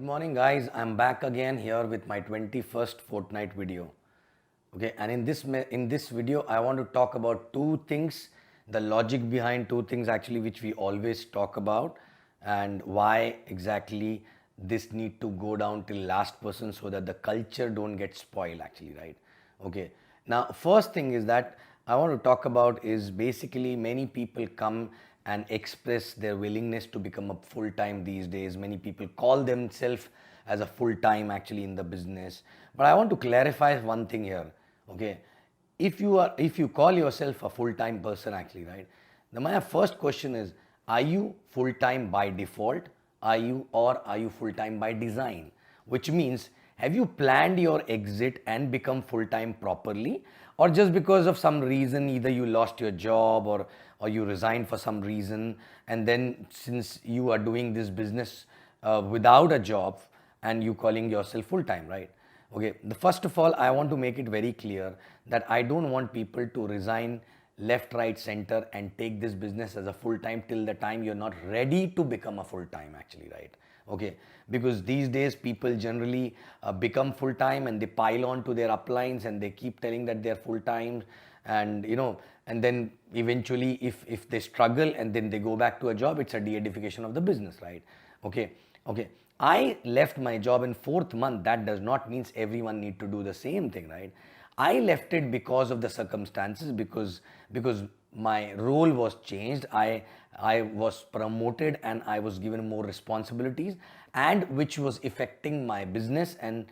morning guys, I'm back again here with my 21st fortnight video. Okay, and in this video I want to talk about two things, the logic behind two things actually which we always talk about, and why exactly this need to go down till last person so that the culture don't get spoiled actually, right? Okay, now first thing is that I want to talk about is basically many people come and express their willingness to become a full-time these days. Many people call themselves as a full-time actually in the business. But I want to clarify one thing here. Okay, if you call yourself a full-time person actually, right? Now my first question is, are you full-time by default? Are you full-time by design? Which means, have you planned your exit and become full-time properly, or just because of some reason either you lost your job or you resigned for some reason, and then since you are doing this business without a job and you calling yourself full-time, right? Okay, the first of all I want to make it very clear that I don't want people to resign left, right, center and take this business as a full-time till the time you're not ready to become a full-time actually, right? Okay, because these days people generally become full-time and they pile on to their uplines and they keep telling that they're full-time, and and then eventually if they struggle and then they go back to a job, it's a de-edification of the business, right? Okay, I left my job in fourth month. That does not mean everyone need to do the same thing, right? I left it because of the circumstances, because my role was changed. I was promoted and I was given more responsibilities, and which was affecting my business, and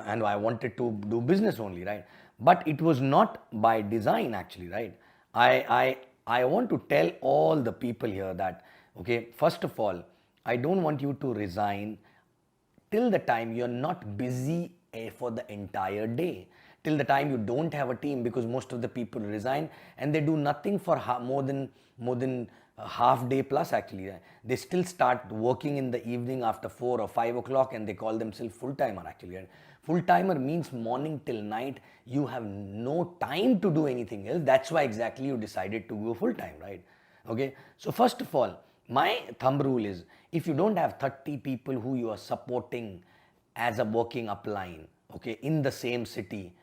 I wanted to do business only, right? But it was not by design actually, right? I want to tell all the people here that, okay, first of all, I don't want you to resign till the time you're not busy for the entire day, till the time you don't have a team, because most of the people resign and they do nothing for more than a half day plus actually. They still start working in the evening after 4 or 5 o'clock and they call themselves full-timer actually. Full-timer means morning till night you have no time to do anything else. That's why exactly you decided to go full-time, right? Okay, so first of all, my thumb rule is, if you don't have 30 people who you are supporting as a working upline, okay, in the same city,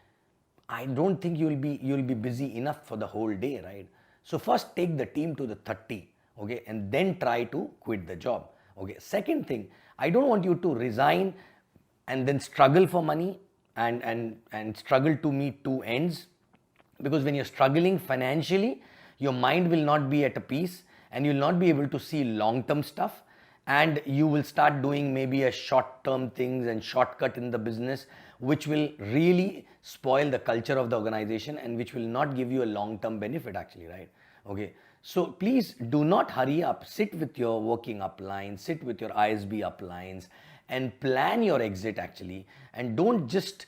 I don't think you'll be busy enough for the whole day, right? So first take the team to the 30, okay, and then try to quit the job. Okay, second thing, I don't want you to resign and then struggle for money and struggle to meet two ends, because when you're struggling financially, your mind will not be at a peace and you'll not be able to see long-term stuff, and you will start doing maybe a short-term things and shortcut in the business, which will really spoil the culture of the organization and which will not give you a long-term benefit actually, right? Okay, so please do not hurry up. Sit with your working uplines, sit with your ISB uplines and plan your exit actually, and don't just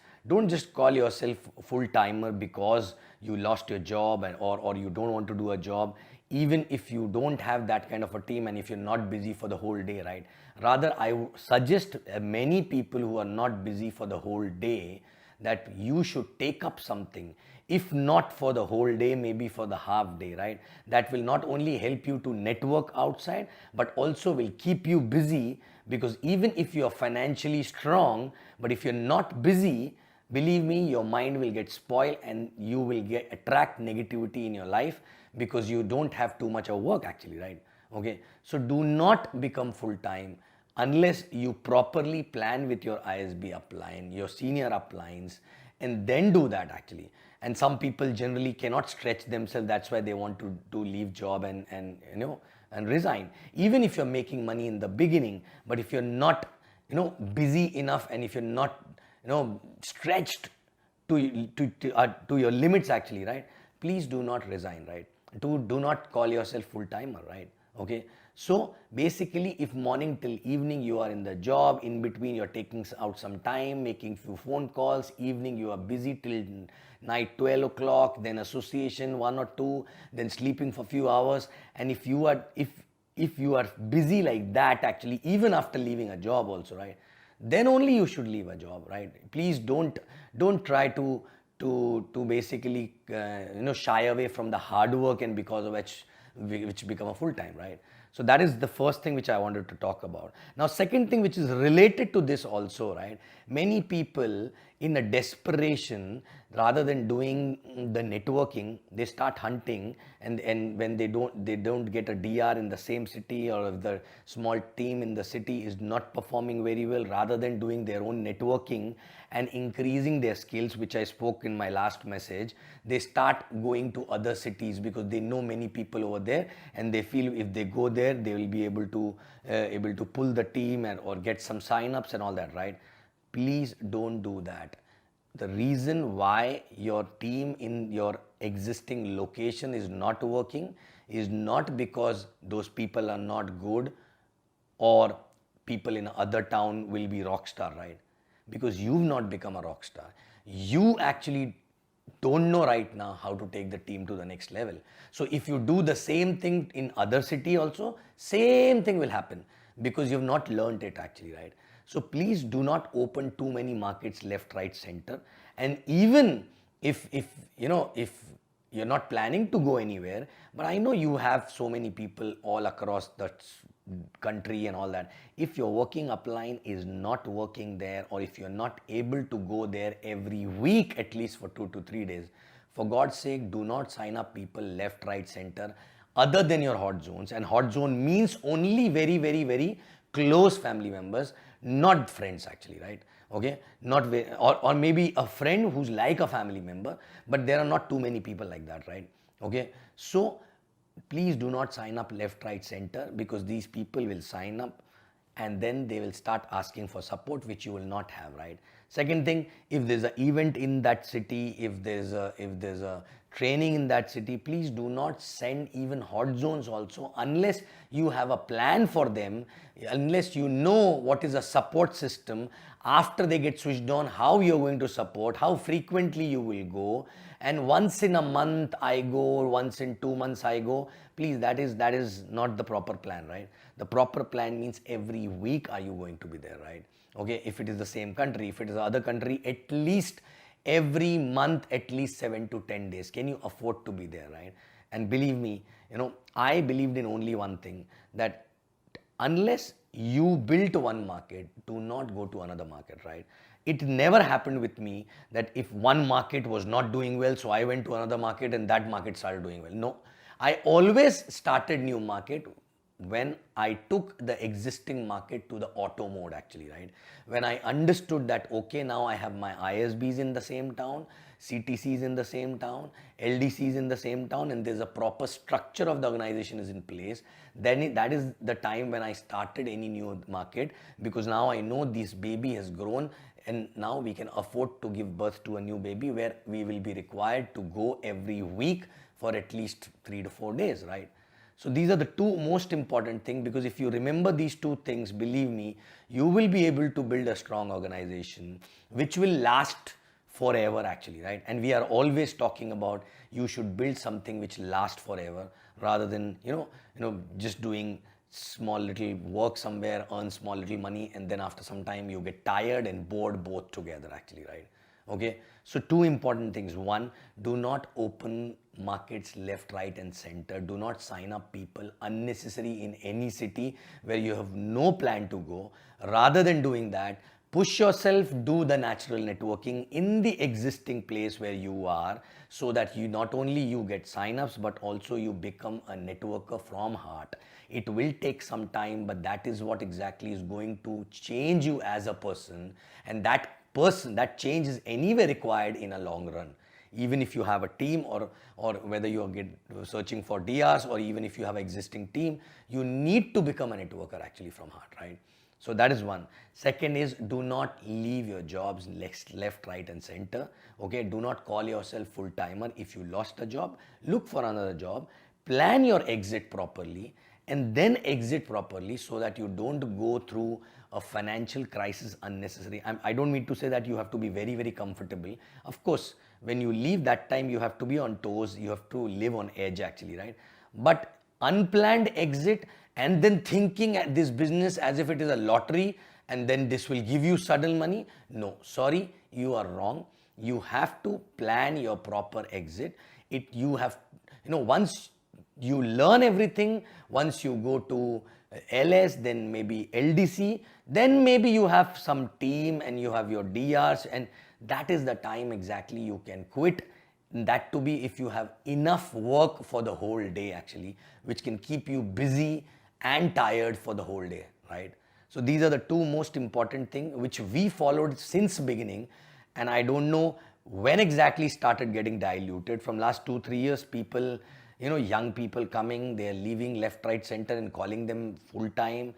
call yourself full-timer because you lost your job or you don't want to do a job, even if you don't have that kind of a team and if you're not busy for the whole day, right? Rather, I suggest many people who are not busy for the whole day that you should take up something, if not for the whole day, maybe for the half day, right? That will not only help you to network outside, but also will keep you busy, because even if you are financially strong, but if you're not busy, believe me, your mind will get spoiled and you will attract negativity in your life, because you don't have too much of work actually, right? Okay, so do not become full-time unless you properly plan with your ISB upline, your senior uplines, and then do that actually. And some people generally cannot stretch themselves. That's why they want to leave job and resign, even if you're making money in the beginning. But if you're not busy enough, and if you're not stretched to your limits actually, right? Please do not resign, right? Do not call yourself full-timer, right? Okay, so basically, if morning till evening you are in the job, in between you're taking out some time, making few phone calls, evening you are busy till night 12 o'clock, then association 1 or 2, then sleeping for few hours, and if you are busy like that actually, even after leaving a job also, right, then only you should leave a job, right? Please don't try to basically shy away from the hard work, and because of which which become a full time, right? So that is the first thing which I wanted to talk about. Now, second thing which is related to this also, right? Many people in a desperation, rather than doing the networking, they start hunting, and when they don't get a DR in the same city, or if the small team in the city is not performing very well, rather than doing their own networking and increasing their skills, which I spoke in my last message, they start going to other cities because they know many people over there, and they feel if they go there, they will be able to pull the team or get some sign-ups and all that, right? Please don't do that. The reason why your team in your existing location is not working is not because those people are not good, or people in other town will be rock star, right? Because you've not become a rock star. You actually don't know right now how to take the team to the next level. So if you do the same thing in other city also, same thing will happen, because you've not learned it actually, right? So please do not open too many markets left, right, center. And even if you're not planning to go anywhere, but I know you have so many people all across the country and all that. If your working upline is not working there, or if you're not able to go there every week at least for 2 to 3 days, for God's sake, do not sign up people left, right, center other than your hot zones. And hot zone means only very, very, very close family members, not friends actually, right? Okay, not very, or maybe a friend who's like a family member, but there are not too many people like that, right? Okay, so please do not sign up left, right, center, because these people will sign up and then they will start asking for support, which you will not have, right? Second thing, if there's an event in that city, if there's a training in that city, please do not send even hot zones also, unless you have a plan for them, unless you know what is a support system after they get switched on, how you're going to support, how frequently you will go, and once in a month I go, once in 2 months I go. Please, that is not the proper plan, right? The proper plan means every week are you going to be there, right? Okay, if it is the same country, if it is the other country, at least every month, at least 7 to 10 days. Can you afford to be there, right? And believe me, I believed in only one thing, that unless you built one market, do not go to another market, right? It never happened with me that if one market was not doing well, so I went to another market and that market started doing well. No, I always started new market when I took the existing market to the auto mode actually, right? When I understood that, okay, now I have my ISBs in the same town, CTCs in the same town, LDCs in the same town, and there's a proper structure of the organization is in place, then that is the time when I started any new market, because now I know this baby has grown and now we can afford to give birth to a new baby, where we will be required to go every week for at least 3 to 4 days, right? So these are the two most important things, because if you remember these two things, believe me, you will be able to build a strong organization which will last forever actually, right? And we are always talking about you should build something which lasts forever, rather than just doing small little work somewhere, earn small little money, and then after some time you get tired and bored both together actually, right? Okay, so two important things. One, do not open markets left, right, and center. Do not sign up people unnecessary in any city where you have no plan to go. Rather than doing that, push yourself, do the natural networking in the existing place where you are, so that you not only you get sign-ups, but also you become a networker from heart. It will take some time, but that is what exactly is going to change you as a person, and that change is anyway required in a long run. Even if you have a team, or whether you are searching for DRs, or even if you have an existing team, you need to become a networker actually from heart, right? So that is one. Second is, do not leave your jobs left, right, and center. Okay, do not call yourself full-timer. If you lost a job, look for another job, plan your exit properly, and then exit properly, so that you don't go through a financial crisis unnecessary. I don't mean to say that you have to be very, very comfortable. Of course, when you leave that time, you have to be on toes, you have to live on edge actually, right? But unplanned exit and then thinking at this business as if it is a lottery and then this will give you sudden money, no, sorry, you are wrong. You have to plan your proper exit. Once You learn everything. Once you go to LS, then maybe LDC, then maybe you have some team and you have your DRs, and that is the time exactly you can quit. That to be if you have enough work for the whole day actually, which can keep you busy and tired for the whole day, right? So these are the two most important things which we followed since beginning, and I don't know when exactly started getting diluted. From last 2 3 years, people, young people coming, they're leaving left, right, center and calling them full time.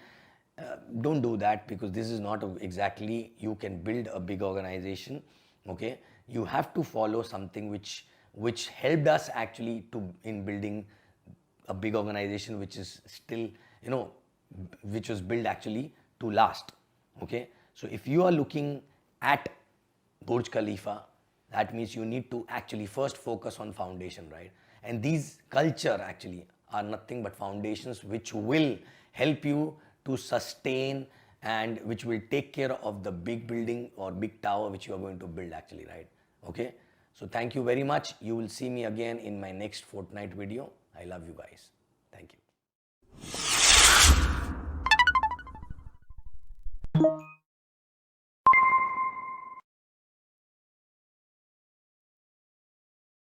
Don't do that, because this is not exactly you can build a big organization. Okay, you have to follow something which helped us actually to in building a big organization, which is still, which was built actually to last. Okay, so if you are looking at Burj Khalifa, that means you need to actually first focus on foundation, right? And these culture actually are nothing but foundations which will help you to sustain and which will take care of the big building or big tower which you are going to build actually, right? Okay, so thank you very much. You will see me again in my next fortnight video. I love you guys. Thank you.